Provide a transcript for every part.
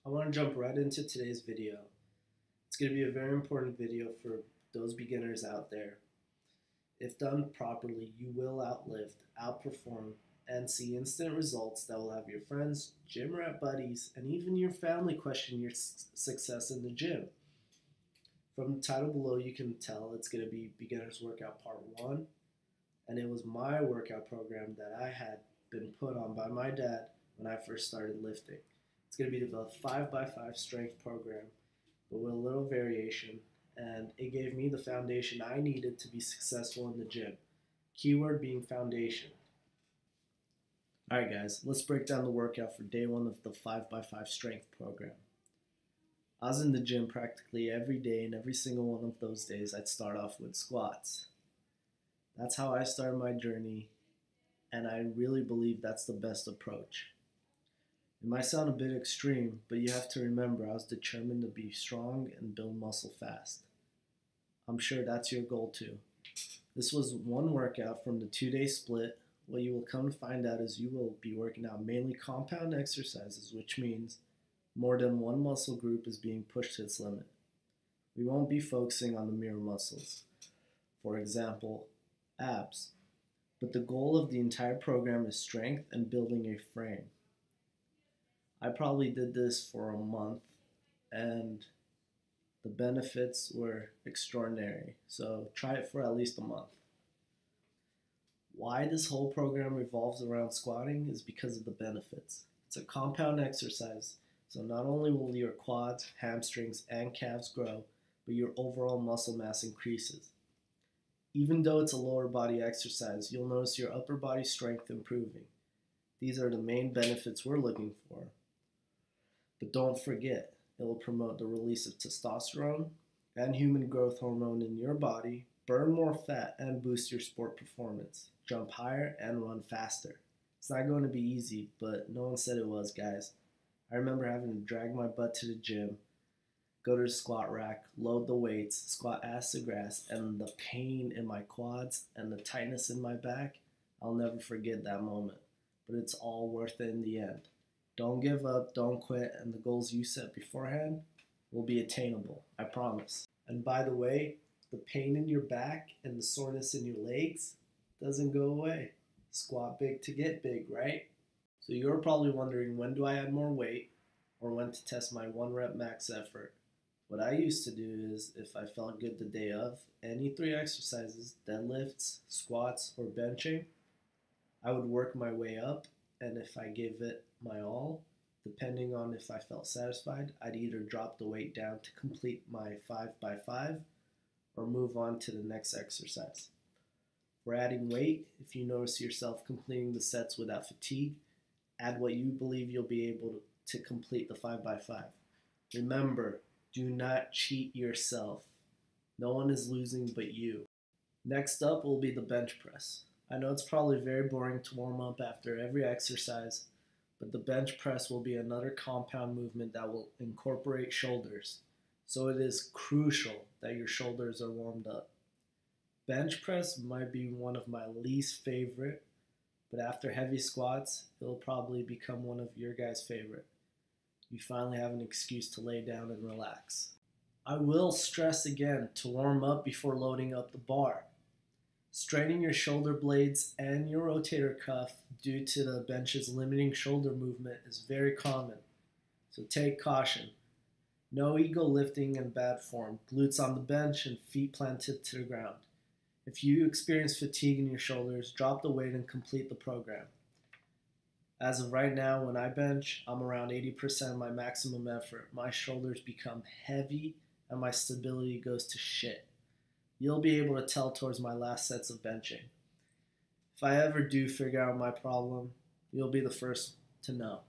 I want to jump right into today's video. It's going to be a very important video for those beginners out there. If done properly, you will outlift, outperform, and see instant results that will have your friends, gym rat buddies, and even your family question your success in the gym. From the title below, you can tell it's going to be Beginner's Workout Part 1, and it was my workout program that I had been put on by my dad when I first started lifting. It's going to be the 5x5 strength program, but with a little variation, and it gave me the foundation I needed to be successful in the gym. Keyword being foundation. Alright guys, let's break down the workout for day 1 of the 5x5 strength program. I was in the gym practically every day, and every single one of those days I'd start off with squats. That's how I started my journey, and I really believe that's the best approach. It might sound a bit extreme, but you have to remember I was determined to be strong and build muscle fast. I'm sure that's your goal too. This was one workout from the 2-day split. What you will come to find out is you will be working out mainly compound exercises, which means more than one muscle group is being pushed to its limit. We won't be focusing on the mirror muscles, for example, abs, but the goal of the entire program is strength and building a frame. I probably did this for a month, and the benefits were extraordinary. So try it for at least a month. Why this whole program revolves around squatting is because of the benefits. It's a compound exercise, so not only will your quads, hamstrings, and calves grow, but your overall muscle mass increases. Even though it's a lower body exercise, you'll notice your upper body strength improving. These are the main benefits we're looking for. But don't forget, it will promote the release of testosterone and human growth hormone in your body, burn more fat, and boost your sport performance. Jump higher and run faster. It's not going to be easy, but no one said it was, guys. I remember having to drag my butt to the gym, go to the squat rack, load the weights, squat ass to grass, and the pain in my quads and the tightness in my back. I'll never forget that moment, but it's all worth it in the end. Don't give up, don't quit, and the goals you set beforehand will be attainable, I promise. And by the way, the pain in your back and the soreness in your legs doesn't go away. Squat big to get big, right? So you're probably wondering, when do I add more weight or when to test my 1 rep max effort? What I used to do is, if I felt good the day of, any 3 exercises, deadlifts, squats, or benching, I would work my way up, and if I gave it my all, depending on if I felt satisfied, I'd either drop the weight down to complete my 5x5 or move on to the next exercise. For adding weight, if you notice yourself completing the sets without fatigue, add what you believe you'll be able to complete the 5x5. Remember, do not cheat yourself. No one is losing but you. Next up will be the bench press. I know it's probably very boring to warm up after every exercise, but the bench press will be another compound movement that will incorporate shoulders. So it is crucial that your shoulders are warmed up. Bench press might be one of my least favorite, but after heavy squats, it'll probably become one of your guys' favorite. You finally have an excuse to lay down and relax. I will stress again to warm up before loading up the bar. Straining your shoulder blades and your rotator cuff due to the bench's limiting shoulder movement is very common, so take caution. No ego lifting in bad form, glutes on the bench and feet planted to the ground. If you experience fatigue in your shoulders, drop the weight and complete the program. As of right now, when I bench, I'm around 80% of my maximum effort. My shoulders become heavy and my stability goes to shit. You'll be able to tell towards my last sets of benching. If I ever do figure out my problem, you'll be the first to know.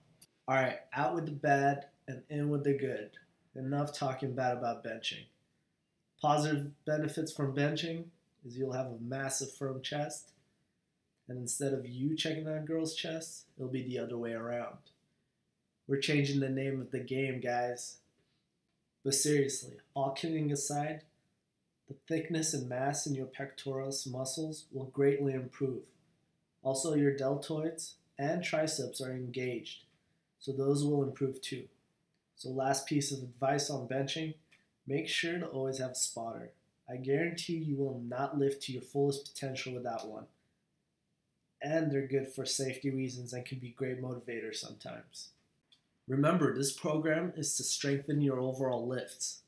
Alright, out with the bad and in with the good. Enough talking bad about benching. Positive benefits from benching is you'll have a massive firm chest, and instead of you checking out girls' chests, it'll be the other way around. We're changing the name of the game, guys. But seriously, all kidding aside, the thickness and mass in your pectoralis muscles will greatly improve. Also, your deltoids and triceps are engaged, so those will improve too. So last piece of advice on benching, make sure to always have a spotter. I guarantee you will not lift to your fullest potential without one. And they're good for safety reasons and can be great motivators sometimes. Remember, this program is to strengthen your overall lifts.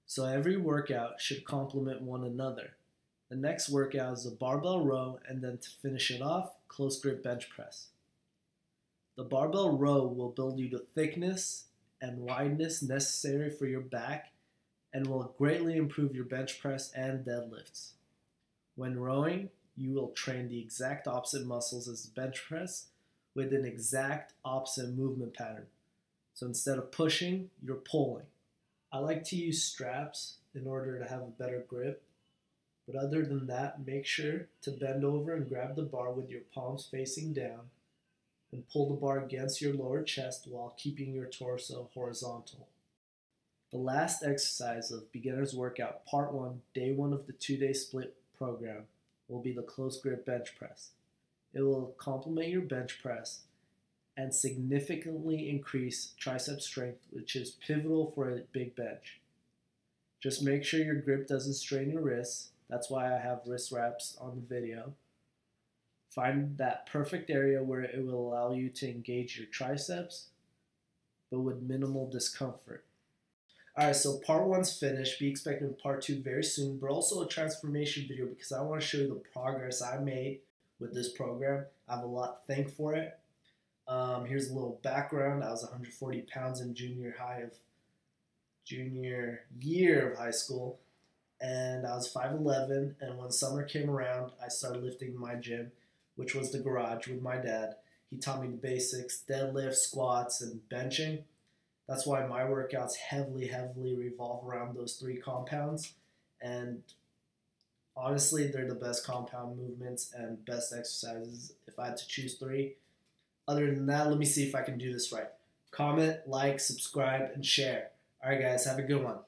So every workout should complement one another. The next workout is a barbell row, and then to finish it off, close grip bench press. The barbell row will build you the thickness and wideness necessary for your back and will greatly improve your bench press and deadlifts. When rowing, you will train the exact opposite muscles as the bench press with an exact opposite movement pattern. So instead of pushing, you're pulling. I like to use straps in order to have a better grip. But other than that, make sure to bend over and grab the bar with your palms facing down and pull the bar against your lower chest while keeping your torso horizontal. The last exercise of beginner's workout, part 1, day 1 of the 2-day split program, will be the close grip bench press. It will complement your bench press and significantly increase tricep strength, which is pivotal for a big bench. Just make sure your grip doesn't strain your wrists. That's why I have wrist wraps on the video. Find that perfect area where it will allow you to engage your triceps, but with minimal discomfort. Alright, so part 1's finished. Be expecting part 2 very soon, but also a transformation video because I want to show you the progress I made with this program. I have a lot to thank for it. Here's a little background. I was 140 pounds in junior year of high school. And I was 5'11", and when summer came around, I started lifting in my gym, which was the garage with my dad. He taught me the basics, deadlifts, squats, and benching. That's why my workouts heavily revolve around those 3 compounds. And honestly, they're the best compound movements and best exercises if I had to choose 3. Other than that, let me see if I can do this right. Comment, like, subscribe, and share. All right, guys, have a good one.